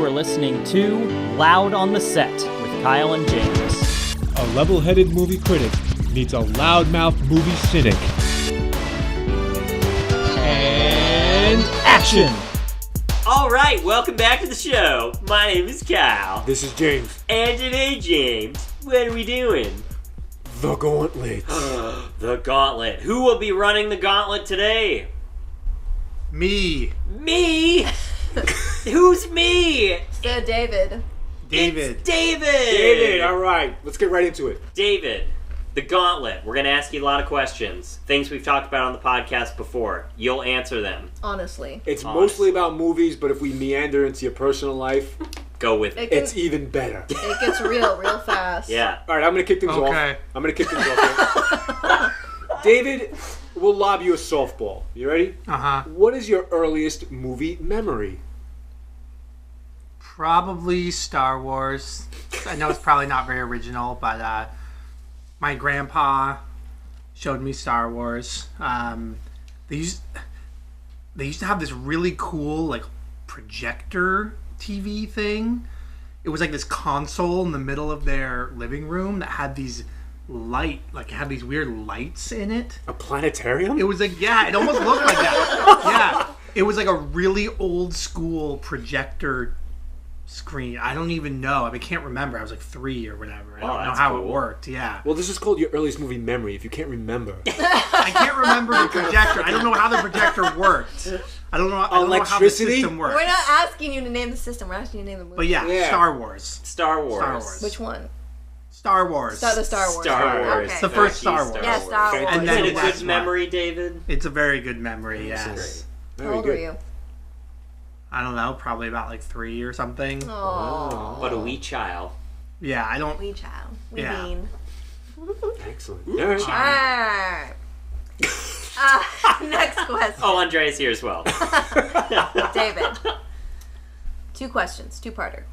You are listening to Loud on the Set with Kyle and James. A level-headed movie critic meets a loudmouth movie cynic. And action! Alright, welcome back to the show. My name is Kyle. This is James. And today, James, what are we doing? The Gauntlet. The Gauntlet. Who will be running the Gauntlet today? Me. Me? Who's me? David. It's David! David, alright. Let's get right into it. David, the Gauntlet. We're going to ask you a lot of questions. Things we've talked about on the podcast before. You'll answer them. Honestly. It's mostly about movies, but if we meander into your personal life, go with it. it's even better. It gets real fast. Yeah. Alright, I'm going to kick things off. I'm going to kick things off here. David, we'll lob you a softball. You ready? Uh-huh. What is your earliest movie memory? Probably Star Wars. I know it's probably not very original, but my grandpa showed me Star Wars. They used to have this really cool like projector TV thing. It was like this console in the middle of their living room that had these it had these weird lights in it. A planetarium? It was like, yeah, it almost looked like that. Yeah. It was like a really old school projector screen. I don't even know. I can't remember. I was like 3 or whatever. I don't know how it worked. Yeah. Well, this is called your earliest movie memory if you can't remember. I can't remember the projector. I don't know how the projector worked. I don't know how the system works. We're not asking you to name the system. We're asking you to name the movie. But yeah. Star Wars. Star Wars. Which one? Star Wars. The Star Wars. Star Wars. Okay. The first Star Wars. Yeah, Star Wars. And Is then it a good memory, David? It's a very good memory, yes. How old were you? I don't know, probably about like 3 or something. Oh. But a wee child. Yeah, I don't... Wee child. We Yeah. mean. Excellent. Alright. Next question. Oh, Andrea's here as well. David. 2 questions. 2-parter.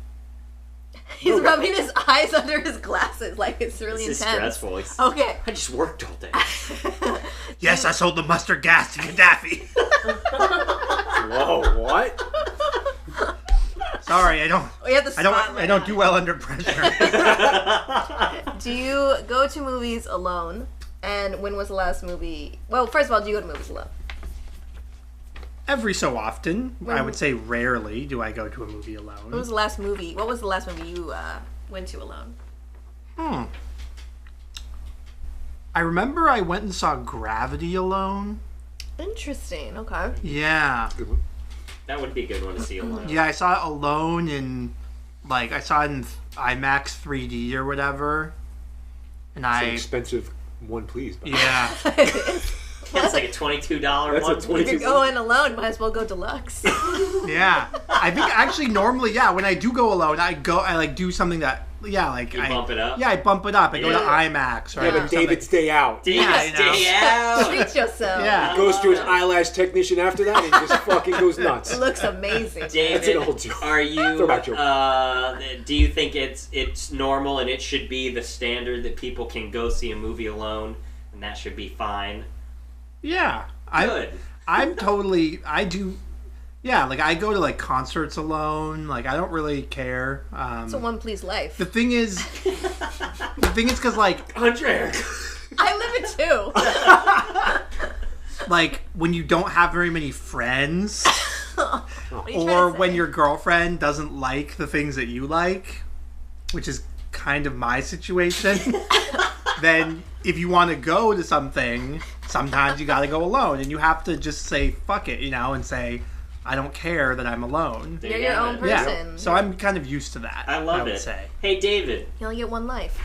He's rubbing his eyes under his glasses like it's really This is intense. stressful. Okay. I just worked all day. Yes, I sold the mustard gas to Gaddafi. Whoa, what? Sorry, I don't do well under pressure. Do you go to movies alone? And when was the last movie? Well, first of all, do you go to movies alone? Every so often, I would say rarely do I go to a movie alone. What was the last movie? What was the last movie you went to alone? I remember I went and saw Gravity alone. Interesting. Okay. Yeah. Good one. That would be a good one to see alone. Yeah, I saw it alone in, I saw it in IMAX 3D or whatever. And It's an expensive one, please. Yeah. It's like a $22 one. That's a $22. If you're going alone, might as well go deluxe. Yeah. I think actually normally, when I do go alone, I do something that, You bump it up? Yeah, I bump it up. I go to IMAX, right? Yeah, but David's day out. David's day out. Treat yourself. Yeah. Goes to his eyelash technician after that and just fucking goes nuts. It looks amazing. David, That's an old joke. are you? Throwback joke. Do you think it's normal and it should be the standard that people can go see a movie alone and that should be fine? Yeah. Good. I do. Yeah, I go to concerts alone. I don't really care. It's a one-please life. The thing is because Andrea. I live it too. when you don't have very many friends, What are you or trying to when say? your girlfriend doesn't like the things that you like, which is kind of my situation, then if you want to go to something, sometimes you got to go alone, and you have to just say fuck it, and say, I don't care that I'm alone. You're your own person. Yeah, so I'm kind of used to that. I love would it. Say. Hey, David. You only get one life.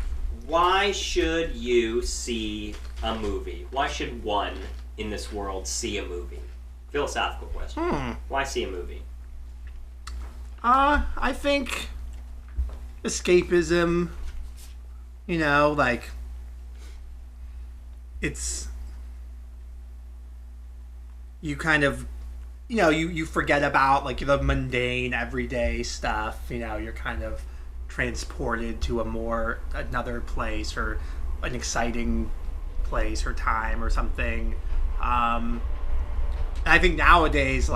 Why should you see a movie? Why should one in this world see a movie? Philosophical question. Why see a movie? I think escapism, it's, you kind of, you forget about the mundane everyday stuff. You're kind of transported to another place or an exciting place or time or something. I think nowadays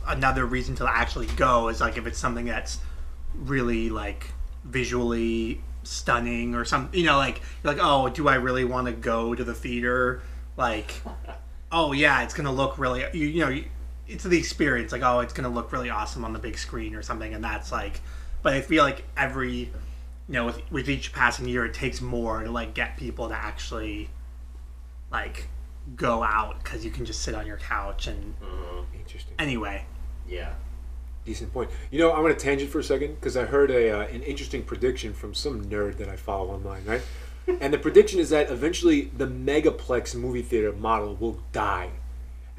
another reason to actually go is like if it's something that's really like visually stunning or something, like you're like, oh, do I really want to go to the theater? Like, oh yeah, it's gonna look really, it's the experience. Like, oh, it's gonna look really awesome on the big screen or something, and that's like. But I feel like every, with each passing year, it takes more to like get people to actually, like, go out because you can just sit on your couch and. Interesting. Anyway. Yeah. Decent point. I'm going to tangent for a second because I heard an interesting prediction from some nerd that I follow online, right? And the prediction is that eventually the megaplex movie theater model will die.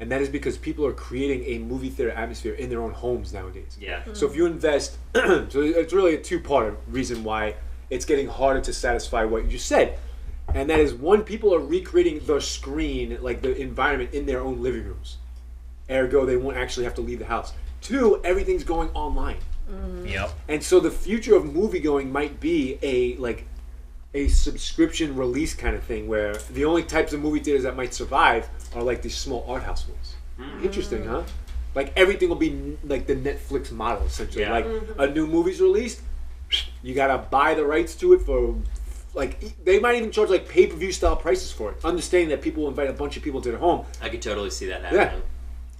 And that is because people are creating a movie theater atmosphere in their own homes nowadays. Yeah. So if you invest, so it's really a two-part reason why it's getting harder to satisfy what you just said. And that is, one, people are recreating the screen, like the environment in their own living rooms. Ergo, they won't actually have to leave the house. Two, everything's going online. Yep. And so the future of movie-going might be a subscription release kind of thing where the only types of movie theaters that might survive are like these small art house ones. Interesting, huh? Like everything will be like the Netflix model essentially. Yeah. Like a new movie's released, you gotta buy the rights to it for like they might even charge like pay-per-view style prices for it. Understanding that people will invite a bunch of people to their home. I could totally see that happening. Yeah.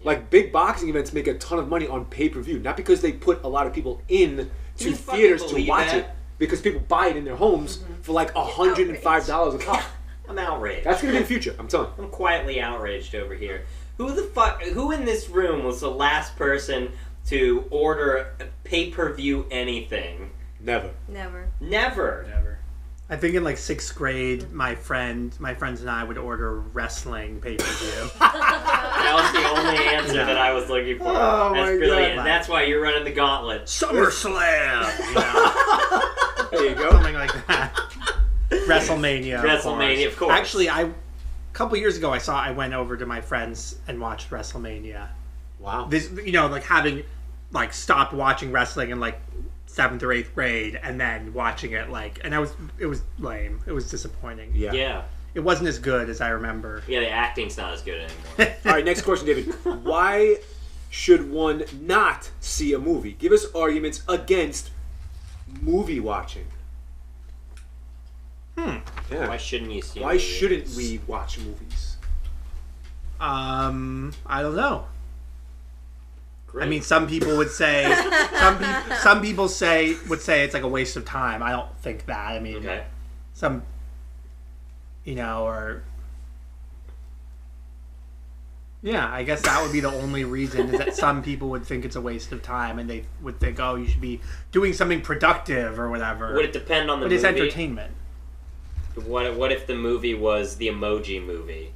Like big boxing events make a ton of money on pay-per-view, not because they put a lot of people in to you theaters fucking to watch believe it, because people buy it in their homes for like $105 a pop. I'm outraged. That's gonna be the future. I'm telling you. I'm quietly outraged over here. Who in this room was the last person to order a pay-per-view anything? Never. Never. I think in like 6th grade, my friends and I would order wrestling pay-per-view. That was the only answer Yeah. that I was looking for. Oh, That's my brilliant. God. And that's why you're running the gauntlet. SummerSlam! There you go. Something like that. WrestleMania. WrestleMania, of course. Actually, a couple years ago, I went over to my friends and watched WrestleMania. Wow. This, like having like stopped watching wrestling in like 7th or 8th grade and then watching it and it was lame. It was disappointing. Yeah. Yeah. It wasn't as good as I remember. Yeah, the acting's not as good anymore. All right, next question, David. Why should one not see a movie? Give us arguments against movie watching. Yeah. Why shouldn't you see Why movies? shouldn't we watch movies? I don't know. Great. I mean, some people would say some people would say it's like a waste of time. I don't think that. I mean, Okay. some, or yeah, I guess that would be the only reason is that some people would think it's a waste of time and they would think, oh, you should be doing something productive or whatever. Would it depend on the But movie? it's entertainment. What if the movie was the Emoji Movie?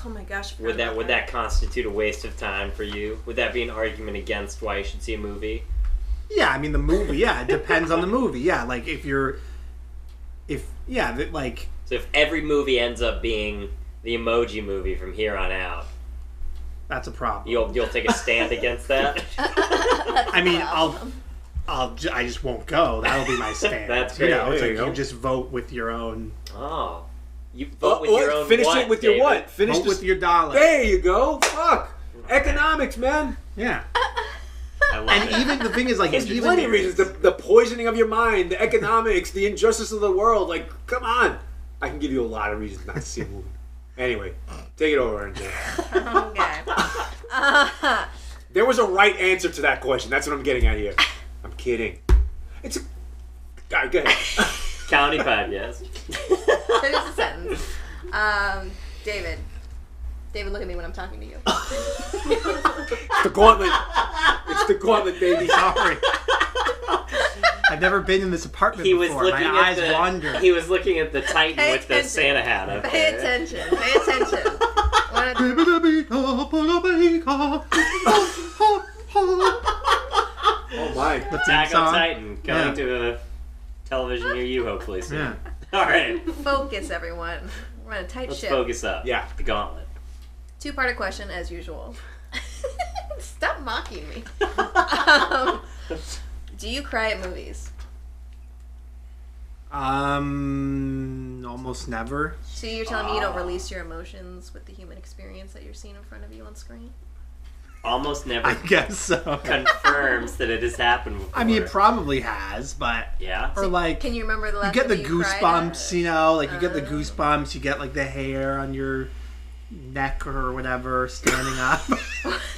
Oh my gosh. Would that constitute a waste of time for you? Would that be an argument against why you should see a movie? Yeah, I mean the movie. Yeah, it depends on the movie. Yeah, like So if every movie ends up being the Emoji Movie from here on out, that's a problem. you'll take a stand against that? I mean, I just won't go. That'll be my stand. That's great. It's There you like go. you just vote with your own. Oh. You vote with your own Finish what, it with your David? what? Finish Vote this. with your dollar. There you go. Fuck. Economics, man. Yeah. I love And it. even the thing is, like, There's even plenty of reasons. The poisoning of your mind, the economics, the injustice of the world. Like, come on. I can give you a lot of reasons not to see a movie. Anyway, take it over, RJ. Okay. There was a right answer to that question. That's what I'm getting at here. I'm kidding. It's a... All right, go ahead. County podcast. Finish the sentence. David. David, look at me when I'm talking to you. It's the gauntlet. It's the gauntlet, baby. Sorry. I've never been in this apartment He was before. looking My at eyes wander. He was looking at the Titan Pay with the attention. Santa hat up Pay there. attention. Pay attention. Oh, my. The theme Attack on song. Titan coming Yeah. to a television near you, hopefully soon. Yeah. All right, Focus, everyone. We're on a tight let's ship. focus up. Yeah. The Gauntlet. Two-parter question, as usual. Stop mocking me. Do you cry at movies? Almost never. So you're telling me you don't release your emotions with the human experience that you're seeing in front of you on screen? almost never I guess so. confirms that it has happened before. I mean, it probably has, but Yeah. or like Can you remember the you last get the time you cried goosebumps, at? you know, like you get the goosebumps, you get like the hair on your neck or whatever standing up.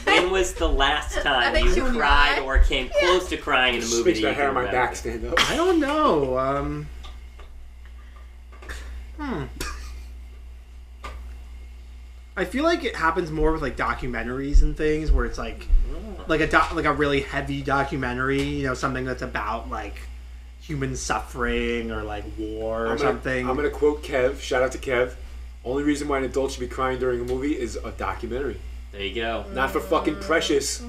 When was the last That time makes you you cried cry? or came close to crying in a movie? Makes that my you hair on can my remember? back stand up. I don't know. I feel like it happens more with like documentaries and things where it's like a really heavy documentary, you know, something that's about like human suffering or like war or something. I'm gonna quote Kev. Shout out to Kev. Only reason why an adult should be crying during a movie is a documentary, There you go. not for fucking Precious.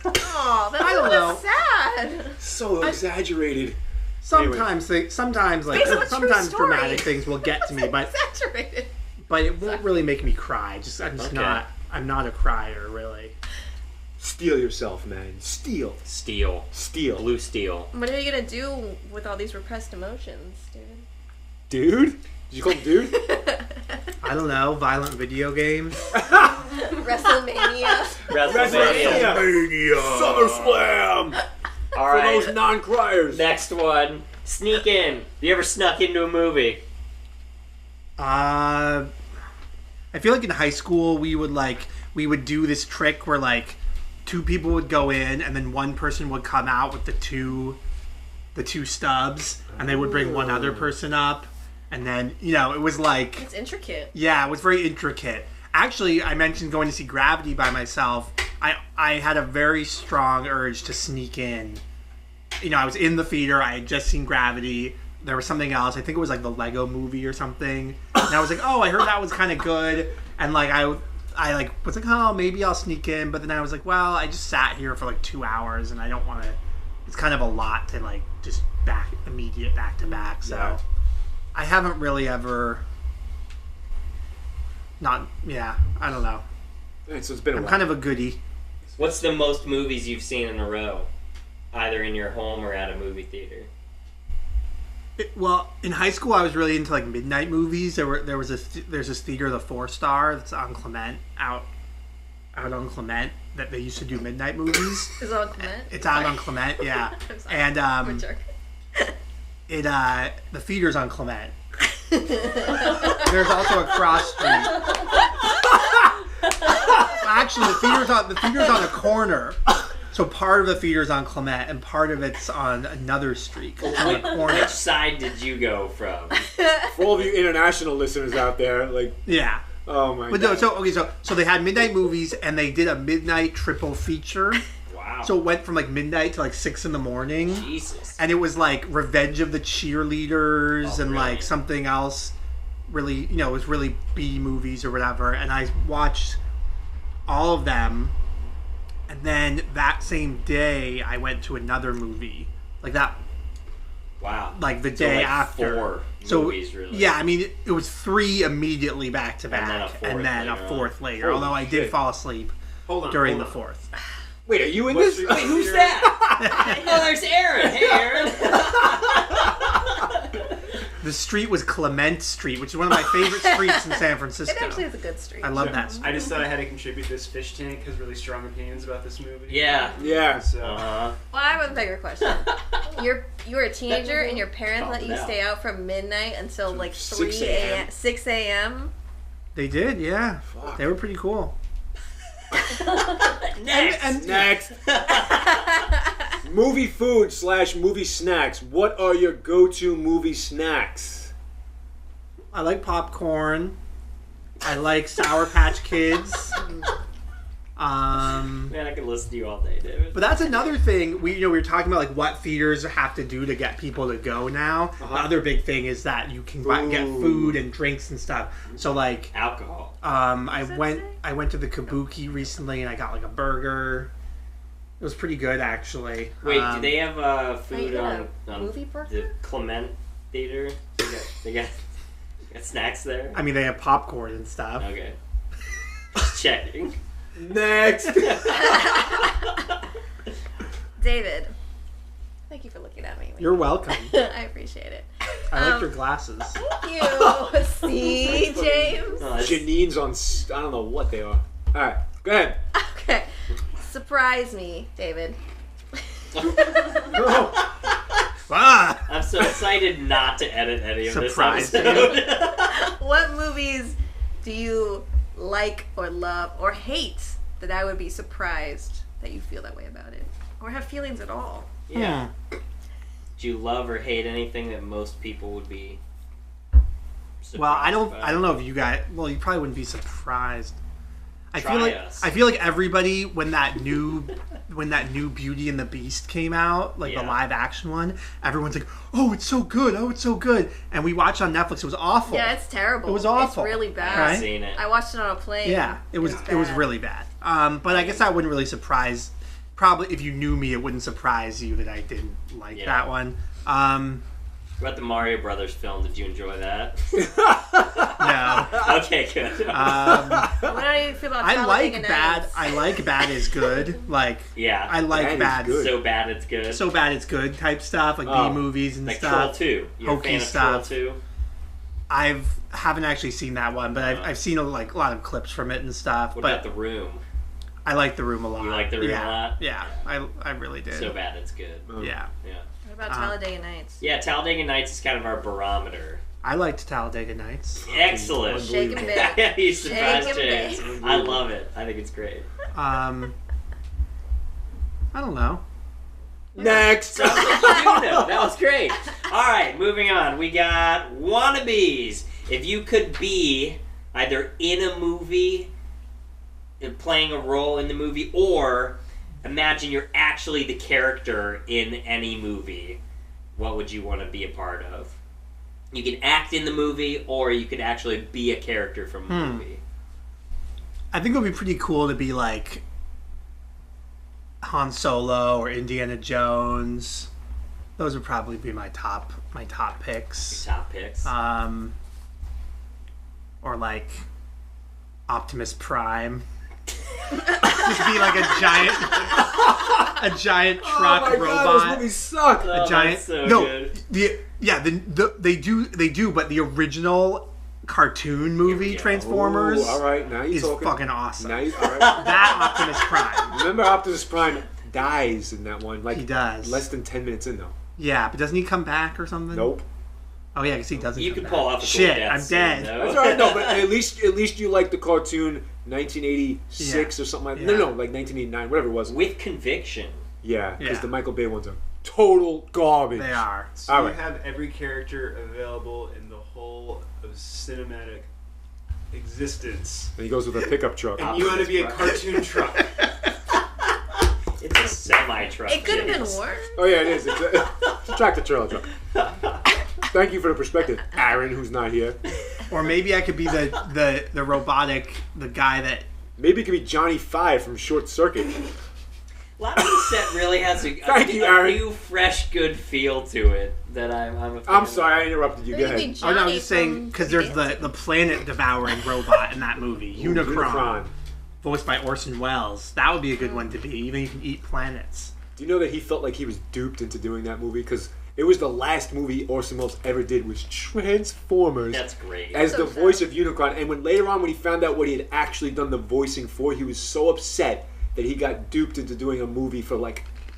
Oh, that's I don't know. sad. So exaggerated. Sometimes Based on a true sometimes story. dramatic things will get to me, but Exaggerated. it won't really make me cry. I'm just Okay. I'm not a crier really. Steel yourself, man. Steel. Steel. Blue steel. What are you gonna do with all these repressed emotions, dude? Dude? Did you call him dude? I don't know, violent video games. WrestleMania. WrestleMania. SummerSlam! All For right. those non-criers. Next one. Sneak in. You ever snuck into a movie? I feel like in high school we would do this trick where like two people would go in and then one person would come out with the two stubs and they would bring one other person up and then, you know, it was like It's intricate. yeah, it was very intricate. Actually, I mentioned going to see Gravity by myself. I had a very strong urge to sneak in. You know, I was in the theater. I had just seen Gravity. There was something else. I think it was like the Lego Movie or something. And I was like, oh, I heard that was kind of good. And like I like was like, oh, maybe I'll sneak in. But then I was like, well, I just sat here for like 2 hours, and I don't want to. It's kind of a lot to like just back to back. So Yeah. I haven't really ever. Not yeah. I don't know. And so it's been a I'm while. kind of a goodie. What's the most movies you've seen in a row? Either in your home or at a movie theater? Well, in high school, I was really into like midnight movies. There's this theater, the 4 Star, that's on Clement out on Clement that they used to do midnight movies. Is it on Clement? It's out on Clement, yeah. I'm sorry. And I'm a jerk. the theater's on Clement. There's also a cross street. Actually, the theater's on a corner. So part of the theater's on Clement and part of it's on another street. It's on a corner. Which side did you go from? For all of you international listeners out there, like, Yeah. oh my But god. no, so they had midnight movies and they did a midnight triple feature. Wow. So it went from like midnight to like 6 a.m. Jesus. And it was like Revenge of the Cheerleaders Oh, and really? like something else. Really, you know, it was really B movies or whatever. And I watched all of them. And then that same day, I went to another movie. Like that, Wow. like the So, day like, after. 4 So movies, really. yeah, I mean, it was 3 immediately back to back, then a fourth and then a later fourth later. Holy Although I did shit. fall asleep Hold on. during hold the on. fourth. Wait, are you in this? Wait, Who's that? Oh, there's Aaron. Hey, Aaron. The street was Clement Street, which is one of my favorite streets in San It Francisco. actually is a good street. I love that street. I just thought I had to contribute this. Fish Tank has really strong opinions about this movie. Yeah. Yeah. So, Uh-huh. Well, I have a bigger question. You were a teenager and your parents Calm let you down. stay out from midnight until like 6 3 a.m.? a.m. 6 a.m. They did, yeah. Fuck. They were pretty cool. Next. And Next. Movie food / movie snacks. What are your go-to movie snacks? I like popcorn. I like Sour Patch Kids. Man, I could listen to you all day, David. But that's another thing. We were talking about like what theaters have to do to get people to go now. The other big thing is that you can get food and drinks and stuff. So like, Alcohol. I that went to the Kabuki recently and I got like a burger. It was pretty good actually. Wait, do they have Are you food gonna on movie burger? the Clement Theater? They got snacks there? I mean, they have popcorn and stuff. Okay. Just checking. Next. David, thank you for looking at me. You're welcome. I appreciate it. I like your glasses. Thank you. See, James? Oh, that's- Janine's on. I don't know what they are. All right, go ahead. Okay. surprise me, David. Ah! I'm so excited not to edit any of Surprise this episode. What movies do you like or love or hate that I would be surprised that you feel that way about it? Or have feelings at all? Yeah. Do you love or hate anything that most people would be surprised Well, I by? don't know if you guys. Well, you probably wouldn't be surprised. I Try us. feel like everybody when that new Beauty and the Beast came out, like the Yeah. live action one, everyone's like, "Oh, it's so good! Oh, it's so good!" And we watched on Netflix. It was awful. Yeah, it's terrible. It was awful. It's really I bad. haven't Right? seen it. I watched it on a plane. Yeah, it was bad. really bad. But I guess that wouldn't really surprise. Probably if you knew me, it wouldn't surprise you that I didn't like Yeah. that one. What about the Mario Brothers film? Did you enjoy that? No. Okay, good. What do you feel about I Talladega like bad. Nights? I like bad is good. Like Yeah. I like Bad bad. is good. So bad it's good. So bad it's good type stuff, like Oh. B movies and like Troll stuff. 2. You're a Hokey fan of stuff. Troll 2? Haven't actually seen that one, but I've seen a lot of clips from it and stuff. What but about The Room? I like The Room a lot. You like The Room a lot? Yeah, I really did. So bad it's good. Yeah, Yeah. What about Talladega Nights? Yeah, Talladega Nights is kind of our barometer. I liked Talladega Nights. Excellent. Shake and bake. You surprised Shake and James. I love it. I think it's great. I don't know. Next. Sounds like you do know. That was great. All right, moving on. We got wannabes. If you could be either in a movie, playing a role in the movie, or imagine you're actually the character in any movie, what would you want to be a part of? You can act in the movie, or you could actually be a character from a movie. I think it would be pretty cool to be like Han Solo or Indiana Jones. Those would probably be my top picks. Top picks. Or like Optimus Prime. Just be like a giant truck Oh my robot. God, those movies suck. Oh, that's giant so no good. they do but the original cartoon movie Here we go. Transformers Ooh, all right, now you're is talking. fucking awesome. Now you, all right. That Optimus Prime. Remember, Optimus Prime dies in that one. Like He does. Less than 10 minutes in, though. Yeah, but doesn't he come back or something? Nope. Oh yeah, because he doesn't. You come could back. pull off a cool Shit, death I'm scene, dead. though. That's all right. No, but at least you like the cartoon 1986 or something like that. Yeah. No, like 1989, whatever it was. With conviction. Yeah, because Yeah. the Michael Bay ones are total garbage. They are. So All you right. have every character available in the whole of cinematic existence. And he goes with a pickup truck. And you want to be a cartoon truck. It's a semi-truck. It could have been James. worse. Oh yeah, it is. It's a tractor trailer truck. Thank you for the perspective, Aaron, who's not here. Or maybe I could be the robotic, the guy that. Maybe it could be Johnny Five from Short Circuit. Loud on the Set really has a Thank you, Aaron. new, fresh, good feel to it that I'm a fan I'm of. sorry, I interrupted you. Go Maybe ahead. Oh no, I was Johnny just saying from because there's the planet devouring robot in that movie, Unicron, voiced by Orson Welles. That would be a good one to be. Even you can eat planets. Do you know that he felt like he was duped into doing that movie? Because it was the last movie Orson Welles ever did was Transformers. That's great. As So the voice of Unicron. And when later on when he found out what he had actually done the voicing for, he was so upset that he got duped into doing a movie for like a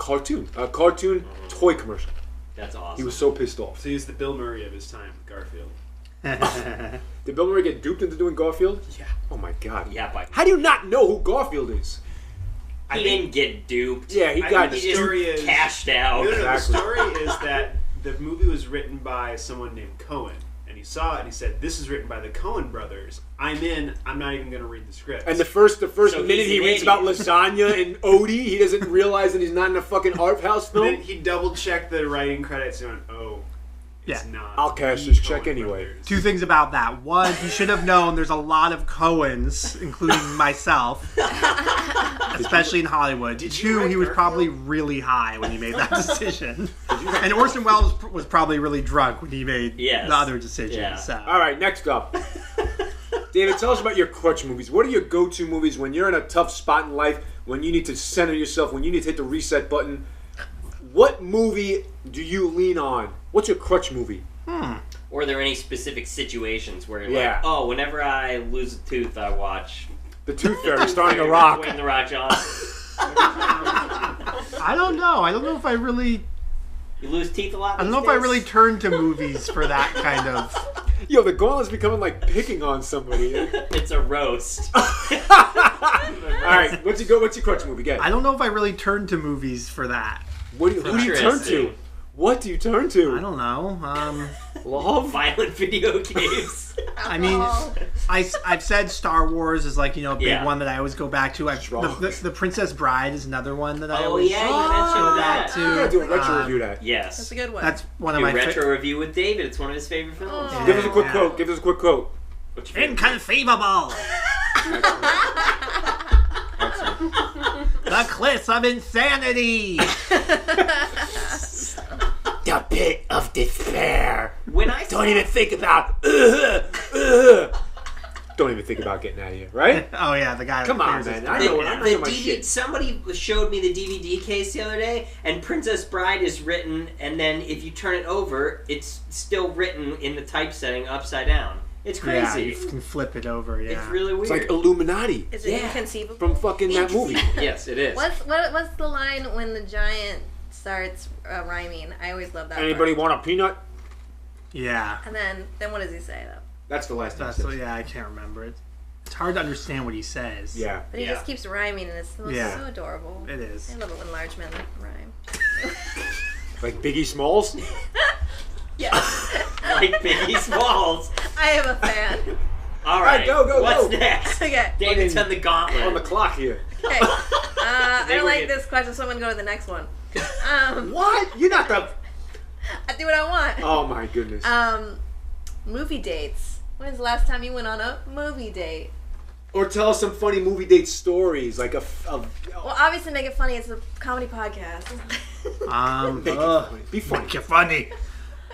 cartoon toy commercial. That's awesome. He was so pissed off. So he's the Bill Murray of his time, Garfield. Did Bill Murray get duped into doing Garfield? Yeah. Oh my god. Yeah, but How do you not know who Garfield is? he didn't get duped. Yeah, he I got think He the just story is- cashed out. No, the Exactly. story is that the movie was written by someone named Cohen. And he saw it and he said, "This is written by the Coen brothers. I'm in. I'm not even going to read the script." And the first So minute he's he an reads idiot. about lasagna and Odie, he doesn't realize that he's not in a fucking art house And then film. he double checked the writing credits and went, "Oh, it's Yeah. not." I'll cash the this check Coen anyway. brothers." Two things about that. One, he should have known there's a lot of Coens, including myself, especially in Hollywood. you Two, write he was Garfield? probably really high when he made that decision. And Orson Welles was probably really drunk when he made Yes. the other decisions. Yeah. So. All right, next up. David, tell us about your crutch movies. What are your go-to movies when you're in a tough spot in life, when you need to center yourself, when you need to hit the reset button? What movie do you lean on? What's your crutch movie? Or are there any specific situations where you're Yeah. like, oh, whenever I lose a tooth, I watch The Tooth Fairy starring The Rock. Dwayne The Rock Johnson. I don't know. I don't know if I really. You lose teeth a lot. I don't know if I really turn to movies for that kind of. Yo, the Gauntlet's becoming like picking on somebody. It's a roast. All right, what's your crutch movie? Get it. I don't know if I really turn to movies for that. Who do you turn to? Interesting. What do you turn to? I don't know. Love? Violent video games. I mean, I've said Star Wars is like, a big Yeah. one that I always go back to. The Princess Bride is another one that I Oh always yeah, you go mentioned back that. to. You gotta do a retro review that. Yes. That's a good one. That's one of Do my retro review with David. It's one of his favorite films. Oh. Give us a quick Yeah. quote. Give us a quick quote. What's your favorite? Inconceivable. The cliffs of insanity. The pit of despair. When I saw, Don't even think about. Don't even think about getting out of here, right? Oh yeah, the guy. Come on, man. I know my shit. somebody showed me the DVD case the other day, and Princess Bride is written, and then if you turn it over, it's still written in the typesetting upside down. It's Yeah, crazy. you can flip it over. Yeah. It's really weird. It's like Illuminati Is it Yeah. inconceivable? from fucking that movie. Yes, it is. What's the line when the giant starts rhyming? I always love that. Anybody part. want a peanut? Yeah. And then what does he say though? That's the last That's time. yeah. I can't remember it. It's hard to understand what he says. Yeah. But he Yeah. just keeps rhyming, and it's so adorable. It is. I love it when large men rhyme. Like Biggie Smalls? Yeah. Like Biggie Smalls. I am a fan. All right, go, What's go. next? Okay. David's on the gauntlet. On the clock here. Okay. I They don't were like in- this question, so I'm gonna go to the next one. What? You're not the. I do what I want. Oh my goodness. Movie dates. When's the last time you went on a movie date? Or tell us some funny movie date stories, like Well, obviously, make it funny. It's a comedy podcast. Make it funny. Be funny. Make it funny.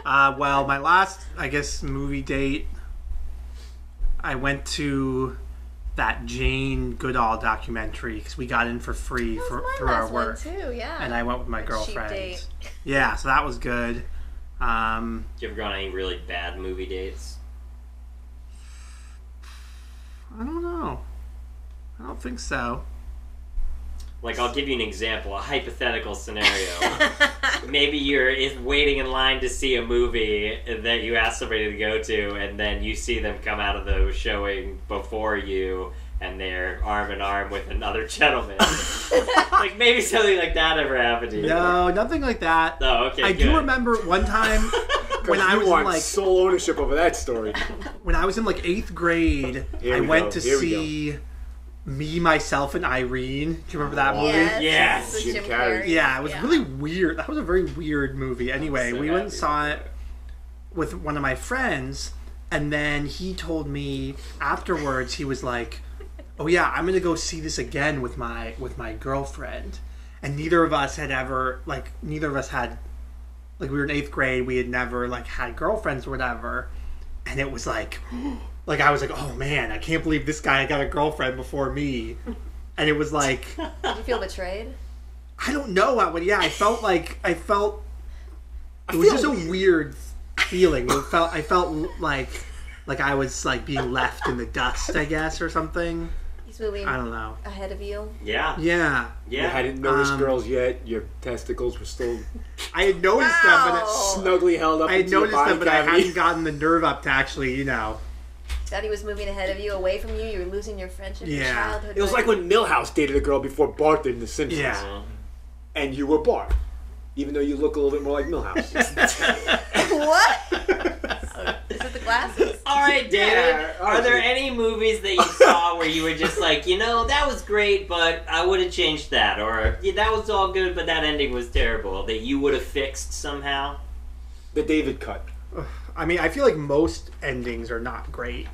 Well, my last, I guess, movie date, I went to that Jane Goodall documentary because we got in for free That was my through our last one work, too. Yeah. and I went with my cheap girlfriend. date. Yeah, so that was good. You ever gone on any really bad movie dates? I don't know. I don't think so. Like, I'll give you an example, a hypothetical scenario. Maybe you're waiting in line to see a movie that you asked somebody to go to, and then you see them come out of the showing before you, and they're arm in arm with another gentleman. Like, maybe something like that ever happened to you. No, nothing like that. Oh, okay, I good. do remember one time when I was in want like sole ownership over that story. when I was in like 8th grade. Here I we went go, to here we see Me, Myself, and Irene. Do you remember that movie? Yes. Yes. With Jim Jim Carrey. Carrey. Yeah, it was really weird. That was a very weird movie. Anyway, so we went and happy saw about it with one of my friends, and then he told me afterwards, he was like, "Oh yeah, I'm gonna go see this again with my girlfriend." And neither of us had we were in 8th grade, we had never like had girlfriends or whatever, and it was like I was like, "Oh man, I can't believe this guy got a girlfriend before me," and it was like. Did you feel betrayed? I don't know. I felt it was just a weird feeling. I felt like I was like being left in the dust, I guess, or something. He's moving I don't know. ahead of you. Yeah. Yeah, You Yeah. hadn't noticed girls yet. Your testicles were still I had noticed them, but Wow. snugly held up I had into your noticed body them, but I cavity. hadn't gotten the nerve up to actually, That he was moving ahead of you, away from you. You were losing your friendship, your Yeah. childhood. It was like when Milhouse dated a girl before Bart did in The Simpsons. Yeah. And you were Bart. Even though you look a little bit more like Milhouse. What? Is it the glasses? All right, David. Yeah, Are there honestly. any movies that you saw where you were just like, that was great, but I would have changed that, or that was all good, but that ending was terrible, that you would have fixed somehow? The David cut. I mean, I feel like most endings are not great.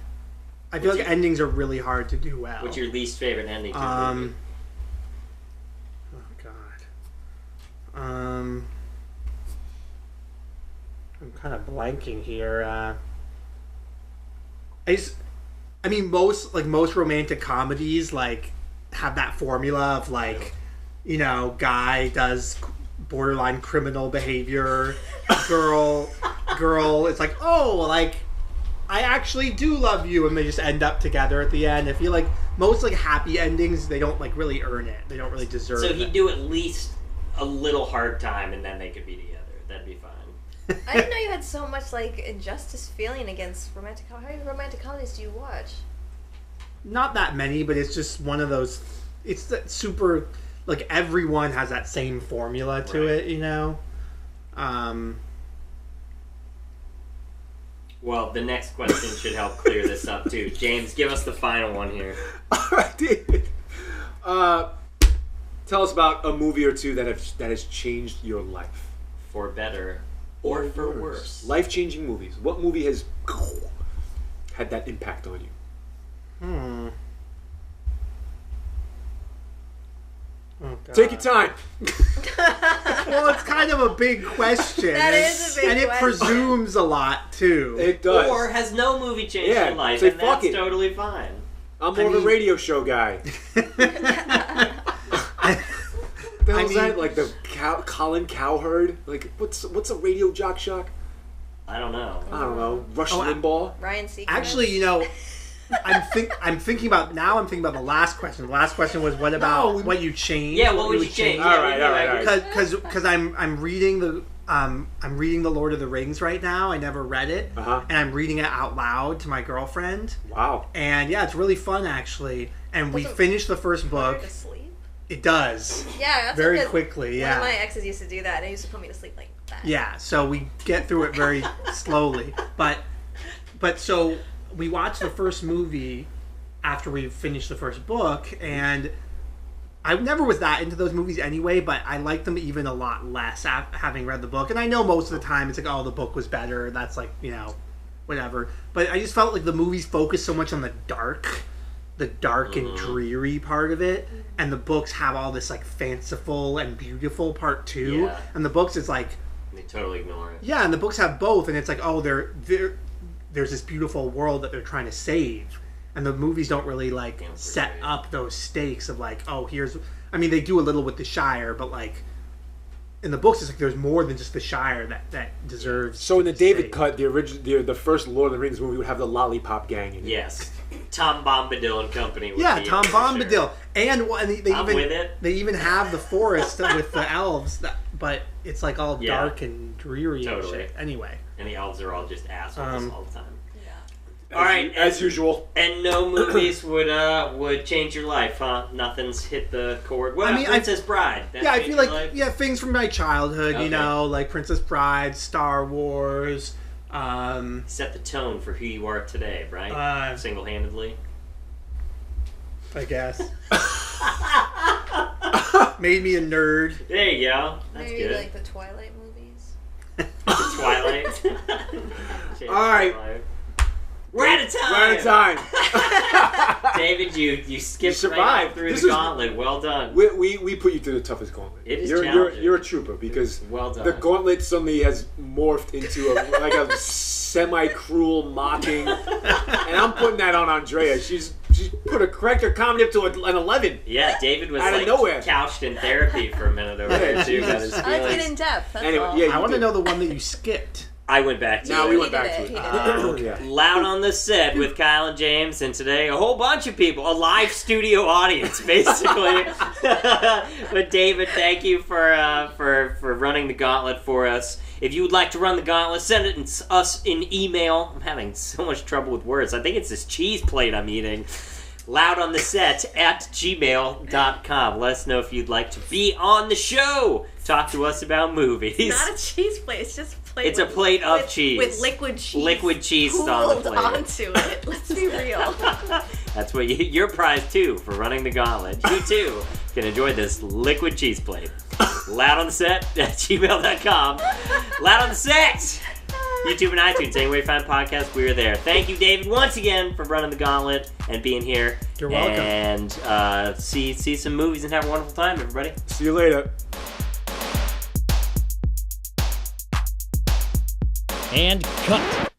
I feel like endings are really hard to do well. What's your least favorite ending to a movie? Oh God. I'm kind of blanking here. Most romantic comedies like have that formula of like, guy does borderline criminal behavior, girl, it's like, oh, like I actually do love you, and they just end up together at the end. I feel like most like happy endings, they don't like really earn it. They don't really deserve So it. he'd do at least a little hard time, and then they could be together. That'd be fine. I didn't know you had so much like injustice feeling against romantic. How many romantic comedies do you watch? Not that many, but it's just one of those. It's that super, like everyone has that same formula to Right. it, you know. Well, the next question should help clear this up too. James, give us the final one here. All right, David. Tell us about a movie or two that has changed your life. For better or for worse. Life-changing movies. What movie has had that impact on you? Oh, God. Take your time. Well, it's kind of a big question. That is a big and it question. presumes a lot too. It does. Or has no movie changed Yeah, your life, say and fuck that's it. totally fine. I'm more of a radio show guy. The hell's that? Like the Colin Cowherd? Like what's a radio jock shock? I don't know. I don't know. Rush Oh, Limbaugh. Ryan Seacrest. Actually, you know, I'm thinking about the last question. The last question was what about what you changed? Yeah, what would you change? All right. Because I'm reading the Lord of the Rings right now. I never read it, and I'm reading it out loud to my girlfriend. Wow. And yeah, it's really fun actually. And we Doesn't finished the first book. Hard to sleep. It does. Yeah, that's Very because quickly. One Yeah. of my exes used to do that, and he used to put me to sleep like that. Yeah, so we get through it very slowly. But so we watched the first movie after we finished the first book, and I never was that into those movies anyway, but I liked them even a lot less having read the book. And I know most of the time it's like, oh, the book was better. That's like, you know, whatever. But I just felt like the movies focused so much on the dark and dreary part of it, and the books have all this like fanciful and beautiful part too. Yeah. And the books is like, They totally ignore it. yeah, and the books have both, and it's like, oh, there's this beautiful world that they're trying to save, and the movies don't really like set up those stakes of like, oh, I mean, they do a little with the Shire, but like in the books, it's like there's more than just the Shire that deserves. So in the David saved. cut, the first Lord of the Rings movie would have the Lollipop Gang in it. Yes. Tom Bombadil and Company. Would Yeah, be Tom it for Bombadil, sure. and they I'm even with it. they even have the forest with the elves, but it's like all Yeah. dark and dreary Totally. and shit. Anyway, And the elves are all just assholes all the time. Yeah. All right, As usual. And no movies would change your life, huh? Nothing's hit the chord. Well, I mean, Princess Bride. That yeah, I changed feel your like life? things from my childhood, Okay. you know, like Princess Bride, Star Wars. Set the tone for who you are today, right? Single-handedly. I guess. Made me a nerd. There you go. That's Maybe good. like the Twilight movies. Twilight. All right. We're out of time. We're out of time. David, you skipped You survived. right through This the is- gauntlet. Well done. We put you through the toughest gauntlet. It is you're challenging. you're a trooper because Well done. the gauntlet suddenly has morphed into a semi-cruel mocking, and I'm putting that on Andrea. She's put a corrector comedy up to an 11. Yeah, David was Out of like nowhere. couched in therapy for a minute over there too about his I like to get feelings. in depth. That's Anyway, all. yeah, I want to did. know the one that you skipped. I went back to Now it. we He went did back to it. He it. did Yeah. Loud on the Set with Kyle and James, and today a whole bunch of people, a live studio audience, basically. But David, thank you for running the gauntlet for us. If you would like to run the gauntlet, send it us in email. I'm having so much trouble with words. I think it's this cheese plate I'm eating. loudontheset@gmail.com. Let us know if you'd like to be on the show. Talk to us about movies. It's not a cheese plate. It's just a plate. It's a plate of cheese. with liquid cheese. Liquid cheese is on the pooled plate. onto it. Let's be real. That's what your prize too for running the gauntlet. You too can enjoy this liquid cheese plate. loudontheset@gmail.com. Loud on the Set! YouTube and iTunes, anywhere you find podcasts, we are there. Thank you, David, once again for running the gauntlet and being here. You're welcome. And see some movies and have a wonderful time, everybody. See you later. And cut.